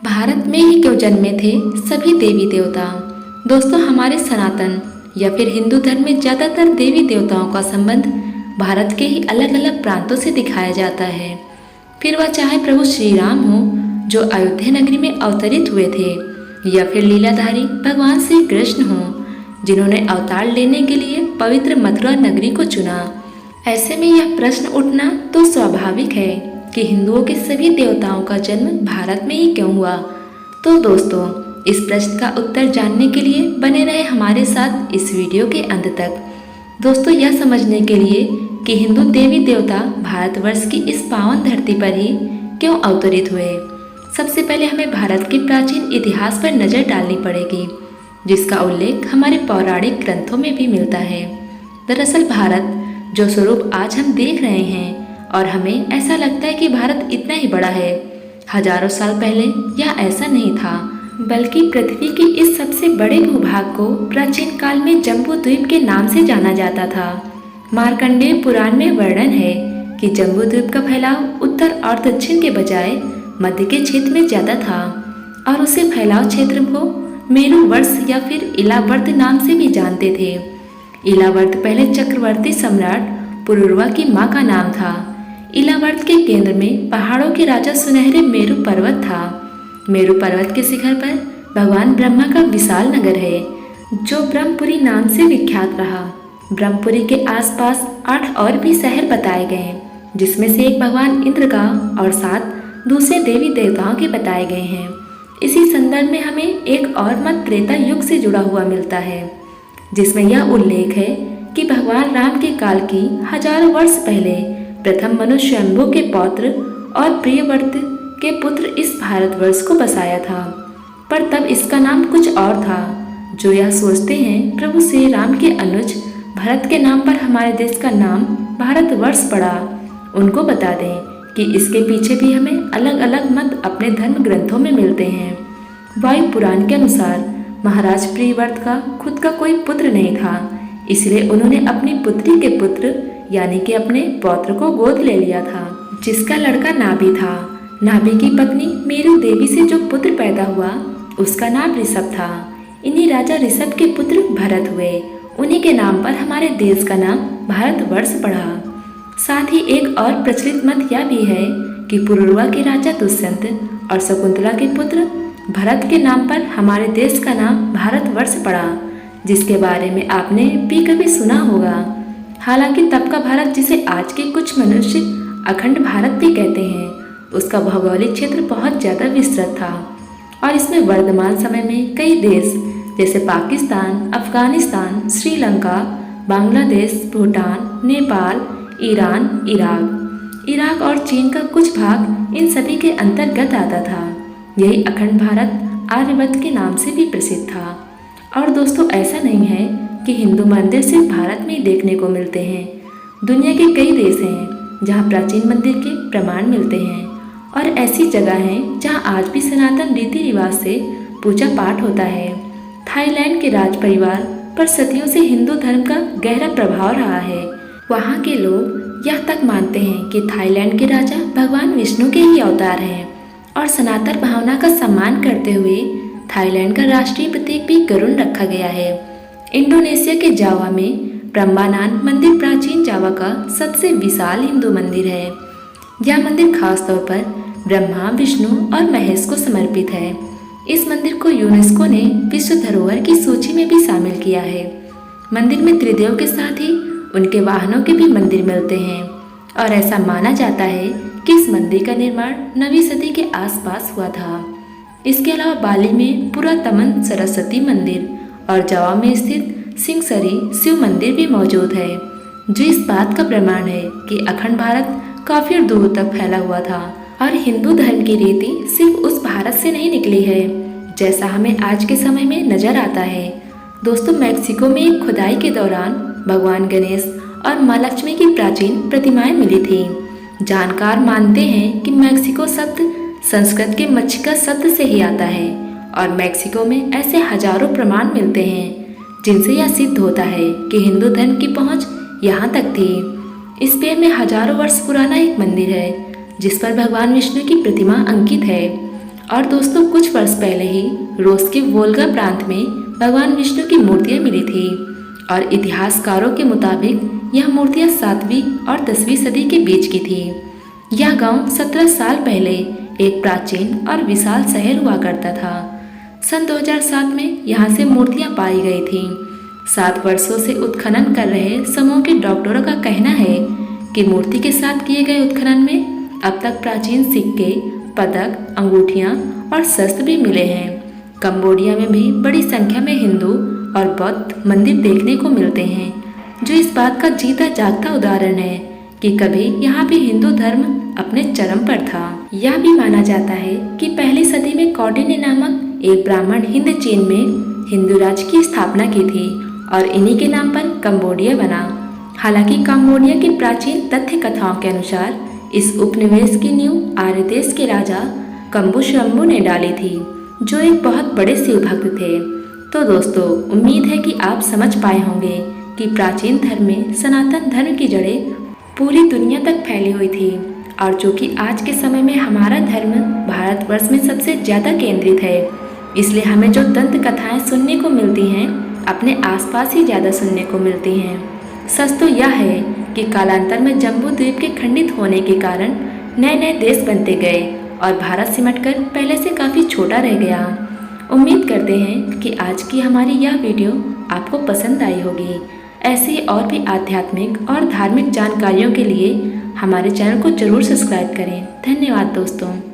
भारत में ही क्यों जन्मे थे सभी देवी देवता। दोस्तों, हमारे सनातन या फिर हिंदू धर्म में ज़्यादातर देवी देवताओं का संबंध भारत के ही अलग अलग प्रांतों से दिखाया जाता है। फिर वह चाहे प्रभु श्री राम हो जो अयोध्या नगरी में अवतरित हुए थे, या फिर लीलाधारी भगवान श्री कृष्ण हो जिन्होंने अवतार लेने के लिए पवित्र मथुरा नगरी को चुना। ऐसे में यह प्रश्न उठना तो स्वाभाविक है कि हिंदुओं के सभी देवताओं का जन्म भारत में ही क्यों हुआ। तो दोस्तों, इस प्रश्न का उत्तर जानने के लिए बने रहे हमारे साथ इस वीडियो के अंत तक। दोस्तों, यह समझने के लिए कि हिंदू देवी देवता भारतवर्ष की इस पावन धरती पर ही क्यों अवतरित हुए, सबसे पहले हमें भारत के प्राचीन इतिहास पर नजर डालनी पड़ेगी, जिसका उल्लेख हमारे पौराणिक ग्रंथों में भी मिलता है। दरअसल भारत जो स्वरूप आज हम देख रहे हैं और हमें ऐसा लगता है कि भारत इतना ही बड़ा है, हजारों साल पहले यह ऐसा नहीं था, बल्कि पृथ्वी के इस सबसे बड़े भूभाग को प्राचीन काल में जम्बू द्वीप के नाम से जाना जाता था। मार्कंडेय पुराण में वर्णन है कि जम्बू द्वीप का फैलाव उत्तर और दक्षिण के बजाय मध्य के क्षेत्र में ज्यादा था और उसे फैलाव क्षेत्र को मेरुवर्ष या फिर इलावर्त नाम से भी जानते थे। इलावर्त पहले चक्रवर्ती सम्राट पुरुरवा की मां का नाम था। इलावर्त के केंद्र में पहाड़ों के राजा सुनहरे मेरु पर्वत था। मेरु पर्वत के शिखर पर भगवान ब्रह्मा का विशाल नगर है जो ब्रह्मपुरी नाम से विख्यात रहा। ब्रह्मपुरी के आसपास 8 और भी शहर बताए गए, जिसमें से एक भगवान इंद्र का और 7 दूसरे देवी देवताओं के बताए गए हैं। इसी संदर्भ में हमें एक और मत त्रेता युग से जुड़ा हुआ मिलता है, जिसमें यह उल्लेख है कि भगवान राम के काल की हजारों वर्ष पहले प्रथम मनुष्य शंभु के पौत्र और प्रियव्रत के पुत्र इस भारतवर्ष को बसाया था, पर तब इसका नाम कुछ और था। जो यह सोचते हैं प्रभु श्री राम के अनुज भरत के नाम पर हमारे देश का नाम भारतवर्ष पड़ा, उनको बता दें कि इसके पीछे भी हमें अलग अलग मत अपने धर्म ग्रंथों में मिलते हैं। वायु पुराण के अनुसार महाराज प्रियव्रत का खुद का कोई पुत्र नहीं था, इसलिए उन्होंने अपनी पुत्री के पुत्र यानी कि अपने पौत्र को गोद ले लिया था, जिसका लड़का नाभि था। नाभि की पत्नी मेरु देवी से जो पुत्र पैदा हुआ उसका नाम ऋषभ था। इन्हीं राजा ऋषभ के पुत्र भरत हुए। उन्हीं के नाम पर हमारे देश का नाम भारतवर्ष पड़ा। साथ ही एक और प्रचलित मत यह भी है कि पुरुरवा के राजा दुष्यंत और शकुंतला के पुत्र भरत के नाम पर हमारे देश का नाम भारतवर्ष पड़ा, जिसके बारे में आपने भी कभी सुना होगा। हालांकि तब का भारत, जिसे आज के कुछ मनुष्य अखंड भारत भी कहते हैं, उसका भौगोलिक क्षेत्र बहुत ज़्यादा विस्तृत था और इसमें वर्तमान समय में कई देश जैसे पाकिस्तान, अफगानिस्तान, श्रीलंका, बांग्लादेश, भूटान, नेपाल, ईरान, इराक और चीन का कुछ भाग इन सभी के अंतर्गत आता था। यही अखंड भारत आर्यवर्त के नाम से भी प्रसिद्ध था। और दोस्तों, ऐसा नहीं है कि हिंदू मंदिर सिर्फ भारत में ही देखने को मिलते हैं। दुनिया के कई देश हैं जहां प्राचीन मंदिर के प्रमाण मिलते हैं और ऐसी जगह हैं जहां आज भी सनातन रीति रिवाज से पूजा पाठ होता है। थाईलैंड के राज परिवार पर सदियों से हिंदू धर्म का गहरा प्रभाव रहा है। वहां के लोग यह तक मानते हैं कि थाईलैंड के राजा भगवान विष्णु के ही अवतार हैं और सनातन भावना का सम्मान करते हुए थाईलैंड का राष्ट्रीय प्रतीक भी गरुड़ रखा गया है। इंडोनेशिया के जावा में ब्रह्मानान मंदिर प्राचीन जावा का सबसे विशाल हिंदू मंदिर है। यह मंदिर खास तौर पर ब्रह्मा, विष्णु और महेश को समर्पित है। इस मंदिर को यूनेस्को ने विश्व धरोहर की सूची में भी शामिल किया है। मंदिर में त्रिदेव के साथ ही उनके वाहनों के भी मंदिर मिलते हैं और ऐसा माना जाता है कि इस मंदिर का निर्माण 9वीं सदी के आसपास हुआ था। इसके अलावा बाली में पुरातमन सरस्वती मंदिर और जावा में स्थित सिंगसरी शिव मंदिर भी मौजूद है, जो इस बात का प्रमाण है कि अखंड भारत काफी दूर तक फैला हुआ था और हिंदू धर्म की रीति सिर्फ उस भारत से नहीं निकली है, जैसा हमें आज के समय में नजर आता है। दोस्तों, मैक्सिको में एक खुदाई के दौरान भगवान गणेश और माँ लक्ष्मी की प्राचीन प्रतिमाएं मिली थी। जानकार मानते हैं कि मैक्सिको शब्द संस्कृत के मक्षिका शब्द से ही आता है और मैक्सिको में ऐसे हजारों प्रमाण मिलते हैं जिनसे यह सिद्ध होता है कि हिंदू धर्म की पहुंच यहाँ तक थी। स्पेन में हजारों वर्ष पुराना एक मंदिर है जिस पर भगवान विष्णु की प्रतिमा अंकित है और दोस्तों कुछ वर्ष पहले ही रूस के वोल्गा प्रांत में भगवान विष्णु की मूर्तियां मिली थी और इतिहासकारों के मुताबिक यह मूर्तियां 7वीं और 10वीं सदी के बीच की थी। यह गांव 17 साल पहले एक प्राचीन और विशाल शहर हुआ करता था। सन 2007 में यहाँ से मूर्तियां पाई गई थीं। 7 वर्षों से उत्खनन कर रहे समूह के डॉक्टरों का कहना है कि मूर्ति के साथ किए गए उत्खनन में अब तक प्राचीन सिक्के, पदक, अंगूठियां और शस्त्र भी मिले हैं। कंबोडिया में भी बड़ी संख्या में हिंदू और बौद्ध मंदिर देखने को मिलते हैं, जो इस बात का जीता जागता उदाहरण है कि कभी यहाँ भी हिंदू धर्म अपने चरम पर था। यह भी माना जाता है कि पहली सदी में कौंडिन्य नामक एक ब्राह्मण हिंद चीन में हिंदू राज्य की स्थापना की थी और इन्हीं के नाम पर कंबोडिया बना। हालांकि कंबोडिया की प्राचीन तथ्य कथाओं के अनुसार इस उपनिवेश की नींव आर्य देश के राजा कंबुशंबु ने डाली थी, जो एक बहुत बड़े शिव भक्त थे। तो दोस्तों, उम्मीद है कि आप समझ पाए होंगे कि प्राचीन धर्म में सनातन धर्म की जड़ें पूरी दुनिया तक फैली हुई थी और जो कि आज के समय में हमारा धर्म भारतवर्ष में सबसे ज़्यादा केंद्रित है। इसलिए हमें जो दंत कथाएं सुनने को मिलती हैं अपने आसपास ही ज़्यादा सुनने को मिलती हैं। सच तो यह है कि कालांतर में जम्बू द्वीप के खंडित होने के कारण नए नए देश बनते गए और भारत सिमटकर पहले से काफ़ी छोटा रह गया। उम्मीद करते हैं कि आज की हमारी यह वीडियो आपको पसंद आई होगी। ऐसी और भी आध्यात्मिक और धार्मिक जानकारियों के लिए हमारे चैनल को जरूर सब्सक्राइब करें। धन्यवाद दोस्तों।